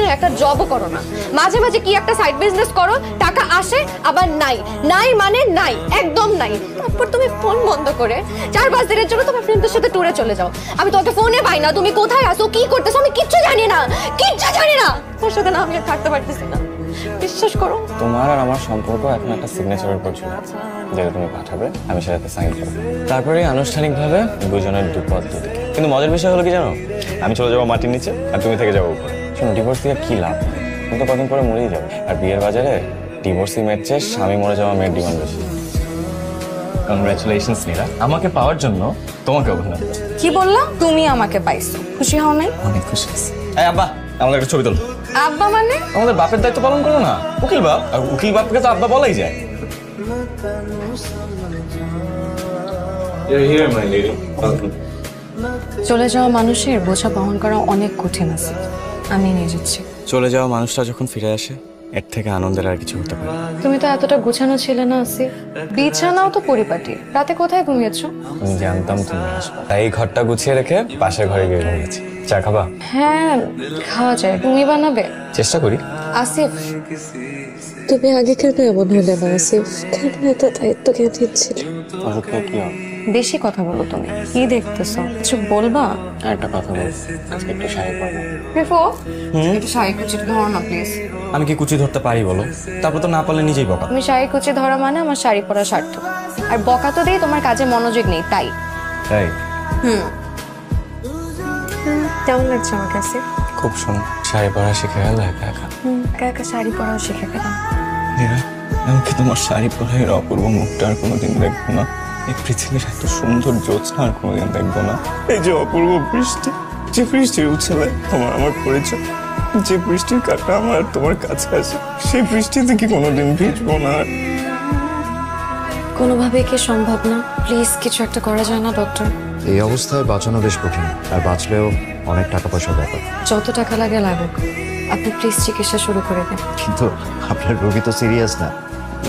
তুমি একটা জবও করো না, মাঝে মাঝে কি একটা সাইড বিজনেস করো, টাকা আসে আবার নাই, নাই মানে নাই, একদম নাই। তারপর তুমি ফোন বন্ধ করে 4-5 দিনের জন্য তোমার ফ্রেন্ডদের সাথে ট্যুরে চলে যাও। আমি তোমাকে ফোনে পাই না, তুমি কোথায় আসো, কি করতেছো, আমি কিচ্ছু জানি না, কিচ্ছু জানি না। তোর সাথে না আমি আর থাকতে পারতেছি না, বিশ্বাস করো। তোমার আর আমার সম্পর্ক এখন একটা সিগনেচারের উপর ঝুলে আছে, যেটা তুমি পাঠাবে আমি সেটাতে সাইন করবো, তারপরে আনুষ্ঠানিকভাবে দুজনের দুপথ দুদিকে। কিন্তু মজার বিষয় হলো কি জানো, আমি চলে যাবো মাটির নিচে আর তুমি থেকে যাবো উপরে। শোনো, ডিভোর্স দিয়ে কি লাভ, তুমি তো কদিন পরে মরেই যাবে। আর বিয়ের বাজারে ডিভোর্সি মেয়ের চেয়ে স্বামী মরে যাওয়া মেয়ের ডিমান্ড বেশি। কংগ্রাচুলেশনস নীরা, আমাকে পাওয়ার জন্য তোমাকে অভিনন্দন। কি বললা? তুমি আমাকে পাইছো, খুশি হও নাই? অনেক খুশি হয়েছি। এই আব্বা, আমাদের একটা ছবি তোলো। আব্বা মানে? আমাদের বাপের দায়িত্ব পালন করো না, উকিল বাপ। আর উকিল বাপকে তো আব্বা বলাই যায়। চলে যাওয়া মানুষের বোঝা বহন করা অনেক কঠিন আছে, আমি নিয়ে যাচ্ছি। চলে যাওয়া মানুষটা যখন ফিরে আসে, এর থেকে আনন্দের আর কিছু হতে পারে। তুমি তো এতটা গুছানো ছিলে না আসিফ, বিছানাও তো পরিপাটি। রাতে কোথায় ঘুমিয়েছো? আমি জানতাম তুমি আসবে, তাই এই ঘরটা গুছিয়ে রেখে পাশের ঘরে গিয়ে ঘুমিয়েছি। চা খাবা? হ্যাঁ খাওয়া যায়, তুমি বানাবে? চেষ্টা করি। আসিফ, তুমি আগে কেন এমন হলে না আসিফ? কেন এত দায়িত্ব কেন দিচ্ছিলে? কি হবে? বেশি কথা বলো তুমি, কি দেখতেছো, কিছু বলবা? আর একটা কথা বল, আজকে একটু শাড়ি পরবো। রিফো, একটু শাড়ি কুচি ধরো না প্লিজ। আমি কি কুচি ধরতে পারি বলো? তারপর তো না পারলে নিজেই বকা। তুমি শাড়ি কুচি ধরা মানে আমার শাড়ি পরা সার্থক। আর বকা তো দিয়ে তোমার কাজে মনোযোগ নেই তাই। তাই? কেমন লাগছে আমার কাছে? খুব সুন্দর। শাড়ি পরা শিখে গেল একা একা। একা একা শাড়ি পরাও শিখে গেলাম। নীরা, আমি কি তোমার শাড়ি পরা এর অপূর্ব মুখটা আর কোনোদিন দেখবো না? এই পৃথিবীর এত সুন্দর জ্যোৎস্না আর কোনোদিন দেখবো না? এই যে অপূর্ব বৃষ্টি, যে বৃষ্টির উচ্ছলে তোমার আমার পরিচয়, যে বৃষ্টির কাটা আমার তোমার কাছে আসে, সেই বৃষ্টিতে কি কোনোদিন ভিজবো না? কোনোভাবে কি সম্ভব না? প্লিজ কিছু একটা করা যায় না ডক্টর? এই অবস্থায় বাঁচানো বেশ কঠিন, আর বাঁচলেও অনেক টাকা পয়সার ব্যাপার। যত টাকা লাগে লাগুক, আপনি প্লিজ চিকিৎসা শুরু করে দেন। কিন্তু আপনার রোগী তো সিরিয়াস না।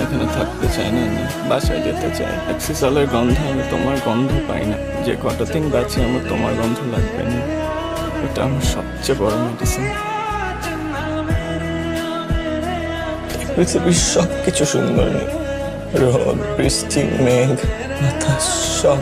এখানে থাকতে চাই না, বাসায় যেতে চাই। অক্সিজেনের গন্ধ, আমি তোমার গন্ধ পাই না। যে কটা দিন বাঁচি আমার তোমার গন্ধ লাগবে না, এটা আমার সবচেয়ে বড় মেডিসিন। পৃথিবীর সবকিছু সুন্দর নেই, রোদ, বৃষ্টি, মেঘ, বাতাস, সব